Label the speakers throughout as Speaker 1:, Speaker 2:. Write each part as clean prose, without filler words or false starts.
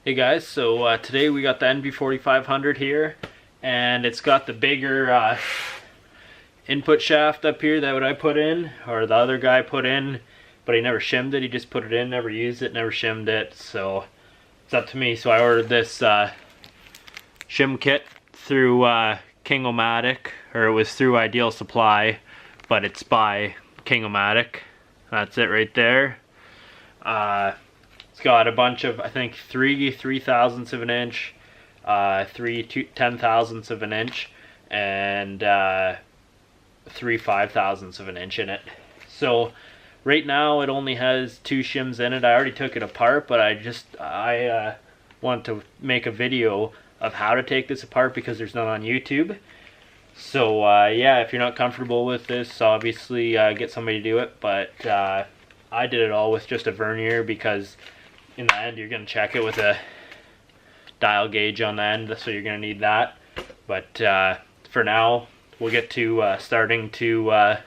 Speaker 1: Hey guys, so today we got the NV4500 here, and it's got the bigger input shaft up here that what I put in, or the other guy put in, but he never shimmed it. He just put it in, never used it, never shimmed it, so it's up to me. So I ordered this shim kit through King-O-Matic, or it was through Ideal Supply, but it's by King-O-Matic. That's it right there. It's got a bunch of, I think, three thousandths of an inch, three 10,000ths of an inch, and three 5,000ths of an inch in it. So right now it only has 2 shims in it. I already took it apart, but I want to make a video of how to take this apart because there's none on YouTube. So yeah, if you're not comfortable with this, obviously get somebody to do it, but I did it all with just a vernier because in the end you're going to check it with a dial gauge on the end, so you're going to need that. But for now, we'll get to starting to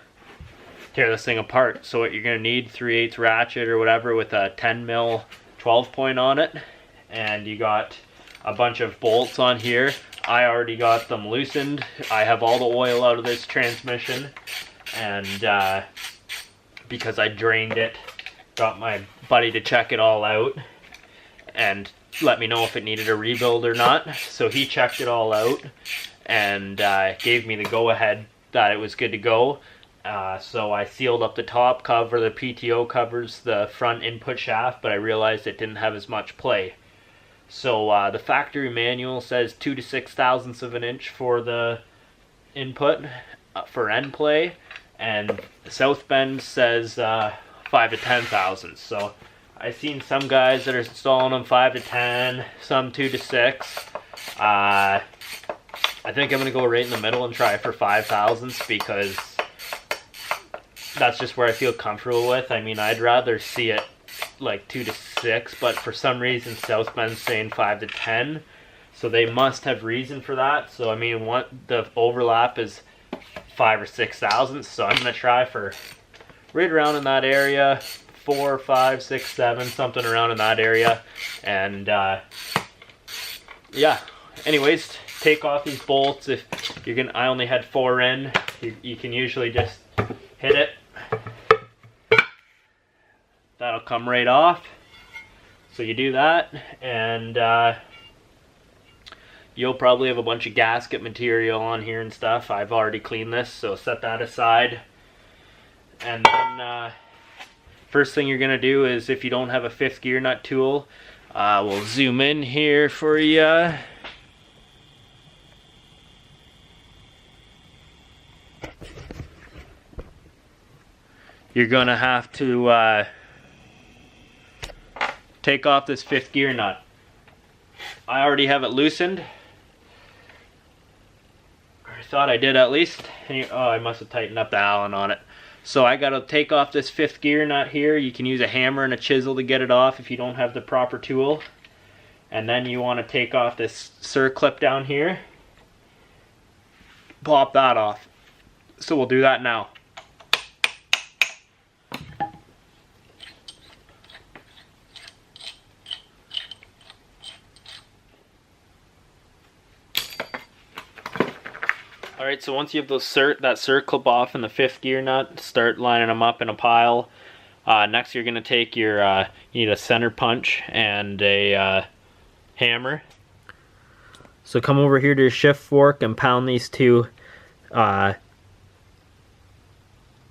Speaker 1: tear this thing apart. So what you're going to need, 3/8 ratchet or whatever with a 10 mil 12 point on it, and you got a bunch of bolts on here. I already got them loosened. I have all the oil out of this transmission, and because I drained it, got my buddy to check it all out and let me know if it needed a rebuild or not. So he checked it all out and gave me the go-ahead that it was good to go. So I sealed up the top cover. The PTO covers the front input shaft, but I realized it didn't have as much play. So the factory manual says 2 to 6 thousandths of an inch for the input for end play, and South Bend says 5 to 10 thousandths. So I've seen some guys that are installing them 5 to 10, some 2 to 6. I think I'm going to go right in the middle and try for 5 thousandths because that's just where I feel comfortable with. I mean, I'd rather see it like 2 to 6, but for some reason South Bend's saying 5 to 10, so they must have reason for that. So I mean, the overlap is 5 or 6 thousandths, so I'm going to try for right around in that area, 4, 5, 6, 7, something around in that area. And yeah, anyways, take off these bolts. If you're gonna, I only had 4 in. You can usually just hit it. That'll come right off. So you do that, and you'll probably have a bunch of gasket material on here and stuff. I've already cleaned this, so set that aside. And then first thing you're gonna do is, if you don't have a 5th gear nut tool, we'll zoom in here for you. You're gonna have to take off this 5th gear nut. I already have it loosened. I thought I did at least. Oh, I must have tightened up the Allen on it. So I gotta take off this 5th gear nut here. You can use a hammer and a chisel to get it off if you don't have the proper tool. And then you want to take off this circlip down here. Pop that off. So we'll do that now. Alright, so once you have those that circlip off and the 5th gear nut, start lining them up in a pile. Next you're going to take your, you need a center punch and a hammer. So come over here to your shift fork and pound these 2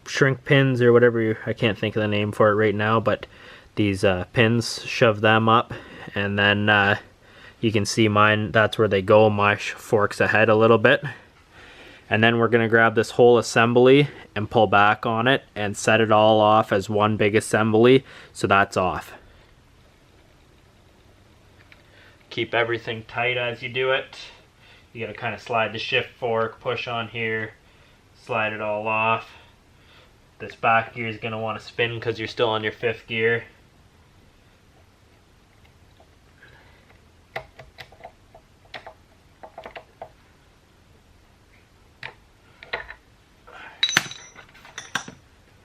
Speaker 1: shrink pins or whatever, I can't think of the name for it right now, but these pins, shove them up, and then you can see mine, that's where they go. My fork's ahead a little bit. And then we're going to grab this whole assembly and pull back on it and set it all off as one big assembly, so that's off. Keep everything tight as you do it. You got to kind of slide the shift fork, push on here, slide it all off. This back gear is going to want to spin because you're still on your 5th gear.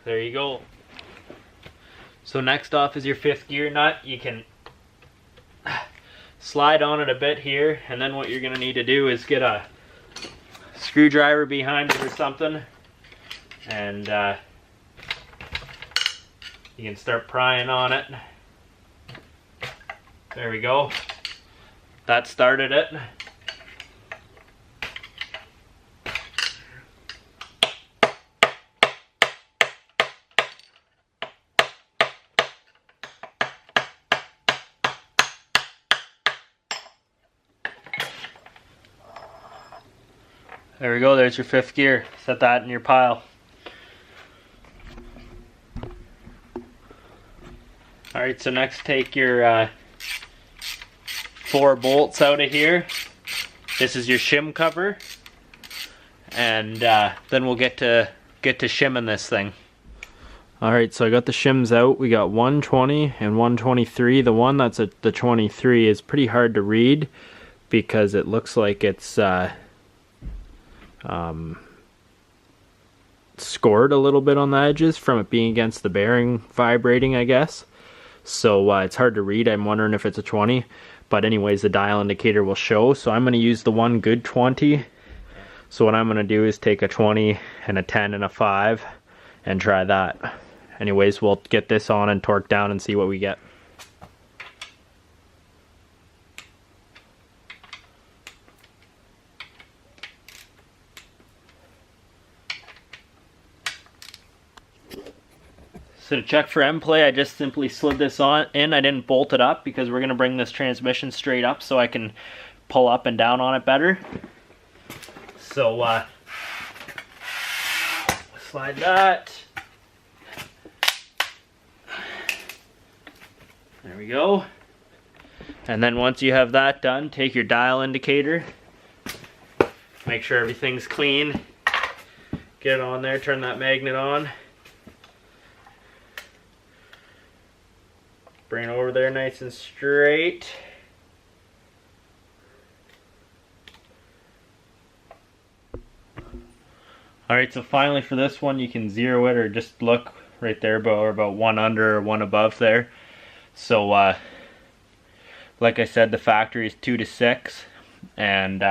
Speaker 1: There you go. So next off is your 5th gear nut. You can slide on it a bit here, and then what you're going to need to do is get a screwdriver behind it or something, and you can start prying on it. There we go. That started it. There we go, there's your 5th gear. Set that in your pile. Alright, so next take your 4 bolts out of here. This is your shim cover. And then we'll get to shimming this thing. Alright, so I got the shims out. We got 120 and 123. The one that's at the 23 is pretty hard to read because it looks like it's scored a little bit on the edges from it being against the bearing vibrating, I guess. So it's hard to read. I'm wondering if it's a 20. But anyways, the dial indicator will show. So I'm going to use the one good 20. So what I'm going to do is take a 20 and a 10 and a 5 and try that. Anyways, we'll get this on and torque down and see what we get. So to check for end play, I just simply slid this on in. I didn't bolt it up because we're going to bring this transmission straight up so I can pull up and down on it better. So slide that. There we go. And then once you have that done, take your dial indicator. Make sure everything's clean. Get it on there, turn that magnet on. Bring it over there nice and straight. Alright, so finally for this one you can zero it or just look right there about one under or one above there. So like I said, the factory is 2 to 6 and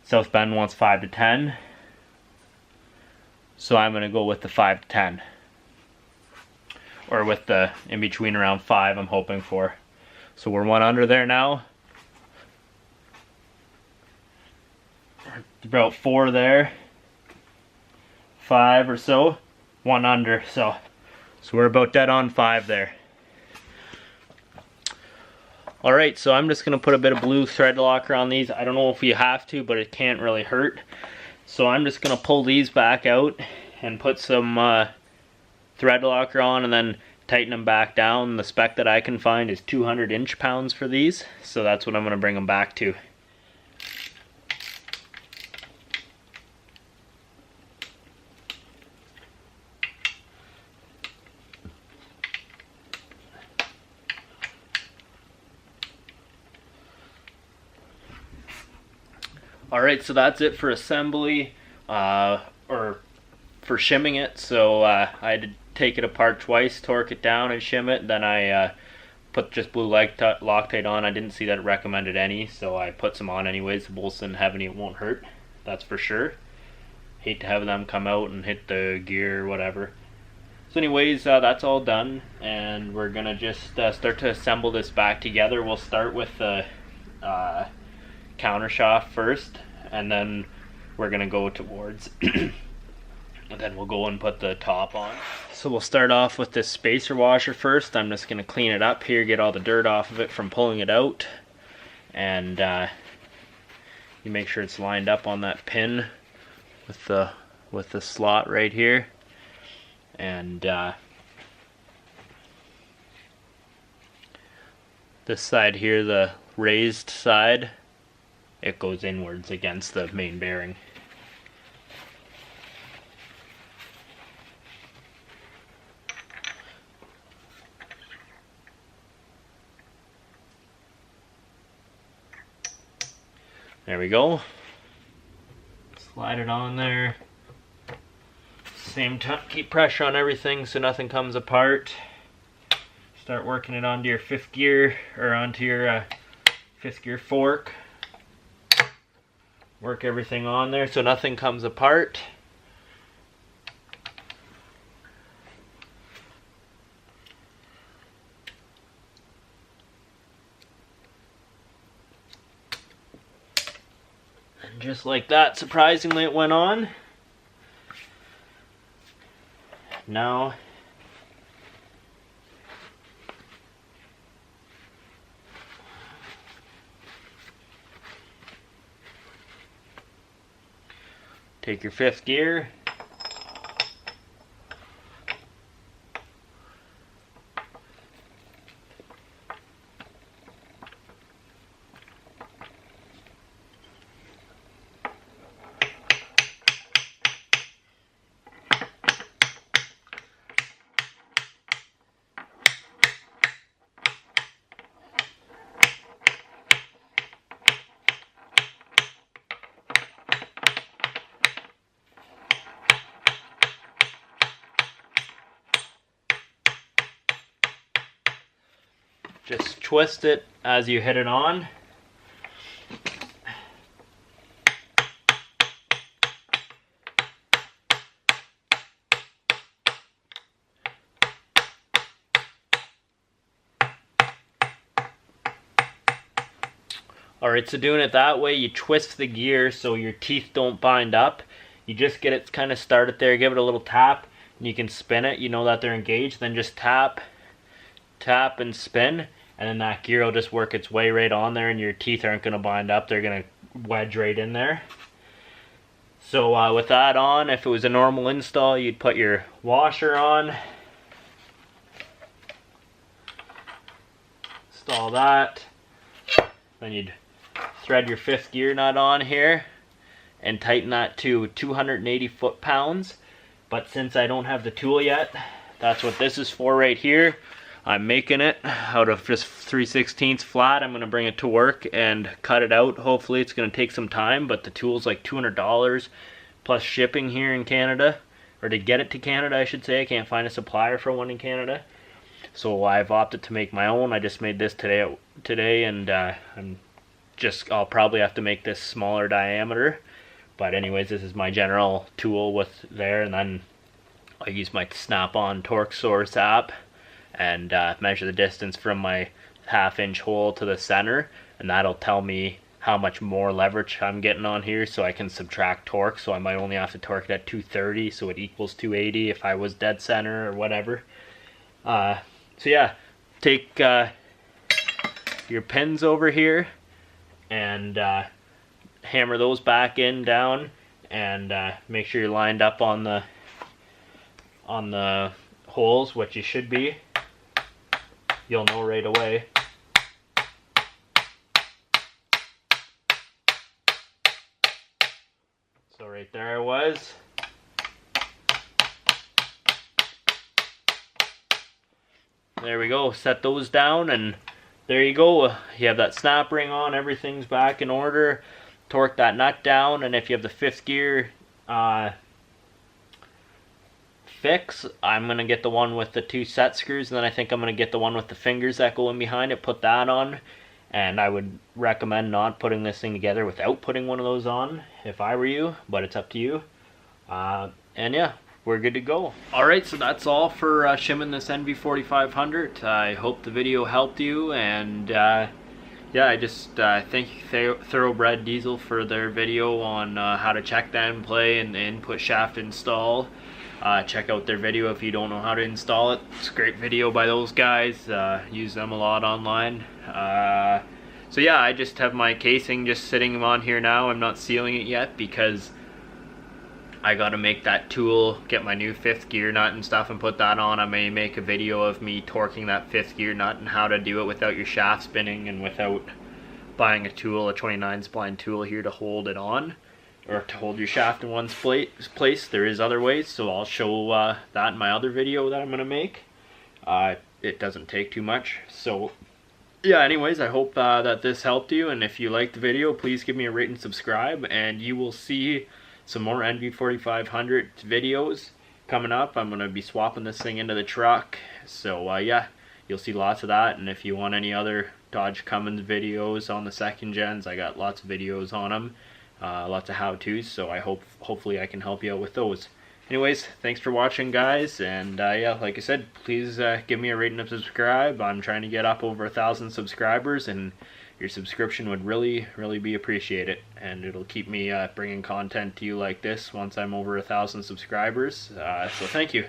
Speaker 1: South Bend wants 5 to 10. So I'm going to go with the 5 to 10. Or with the in between around 5 I'm hoping for. So we're one under there now. About 4 there. 5 or so. 1 under. So we're about dead on 5 there. Alright, so I'm just going to put a bit of blue thread locker on these. I don't know if you have to, but it can't really hurt. So I'm just going to pull these back out and put some thread locker on and then tighten them back down. The spec that I can find is 200 inch-pounds for these, so that's what I'm going to bring them back to. Alright, so that's it for assembly, or for shimming it. So I had to take it apart twice, torque it down and shim it. Then I put just blue Loctite on. I didn't see that it recommended any, so I put some on anyways. The bolts didn't have any, it won't hurt, that's for sure. Hate to have them come out and hit the gear or whatever. So anyways, that's all done, and we're gonna just start to assemble this back together. We'll start with the counter shaft first, and then we're gonna go towards and then we'll go and put the top on. So we'll start off with this spacer washer first. I'm just gonna clean it up here, get all the dirt off of it from pulling it out, and you make sure it's lined up on that pin with the slot right here. And this side here, the raised side, it goes inwards against the main bearing. There we go. Slide it on there. Same time, keep pressure on everything so nothing comes apart. Start working it onto your 5th gear, or onto your fifth gear fork. Work everything on there so nothing comes apart. And just like that, surprisingly it went on. Now take your fifth gear, just twist it as you hit it on. Alright, so doing it that way, you twist the gear so your teeth don't bind up. You just get it kind of started there, give it a little tap, and you can spin it. You know that they're engaged, then just tap, tap, and spin, and then that gear will just work its way right on there, and your teeth aren't going to bind up. They're going to wedge right in there. So with that on, if it was a normal install, you'd put your washer on, install that, then you'd thread your fifth gear nut on here and tighten that to 280 foot-pounds. But since I don't have the tool yet, that's what this is for right here. I'm making it out of just 3/16 flat. I'm going to bring it to work and cut it out. Hopefully it's going to take some time, but the tool's like $200 plus shipping here in Canada, or to get it to Canada I should say. I can't find a supplier for one in Canada, so I've opted to make my own. I just made this today, and I'll probably have to make this smaller diameter. But anyways, this is my general tool with there, and then I use my Snap-on Torque Source app and measure the distance from my 1/2-inch hole to the center, and that'll tell me how much more leverage I'm getting on here, so I can subtract torque. So I might only have to torque it at 230, so it equals 280 if I was dead center or whatever. So yeah, take your pins over here and hammer those back in down, and make sure you're lined up on the holes, which you should be. You'll know right away. So right there I was. There we go, set those down, and there you go. You have that snap ring on, everything's back in order. Torque that nut down, and if you have the fifth gear fix, I'm going to get the one with the 2 set screws, and then I think I'm going to get the one with the fingers that go in behind it, put that on. And I would recommend not putting this thing together without putting one of those on if I were you, but it's up to you. And yeah, we're good to go. Alright, so that's all for shimming this NV4500. I hope the video helped you, and yeah, I just thank Thoroughbred Diesel for their video on how to check the end play and the input shaft install. Check out their video if you don't know how to install it. It's a great video by those guys. Use them a lot online. So yeah, I just have my casing just sitting on here now. I'm not sealing it yet because I gotta make that tool, get my new 5th gear nut and stuff and put that on. I may make a video of me torquing that 5th gear nut and how to do it without your shaft spinning and without buying a tool, a 29 spline tool here to hold it on, or to hold your shaft in one place. There is other ways, so I'll show that in my other video that I'm gonna make. It doesn't take too much. So yeah, anyways, I hope that this helped you, and if you liked the video, please give me a rate and subscribe, and you will see some more NV4500 videos coming up. I'm going to be swapping this thing into the truck, so yeah, you'll see lots of that. And if you want any other Dodge Cummins videos on the second gens, I got lots of videos on them, lots of how-tos, so hopefully I can help you out with those. Anyways, thanks for watching, guys, and yeah, like I said, please give me a rating and subscribe. I'm trying to get up over 1,000 subscribers, and your subscription would really be appreciated, and it'll keep me bringing content to you like this once I'm over 1,000 subscribers. So thank you.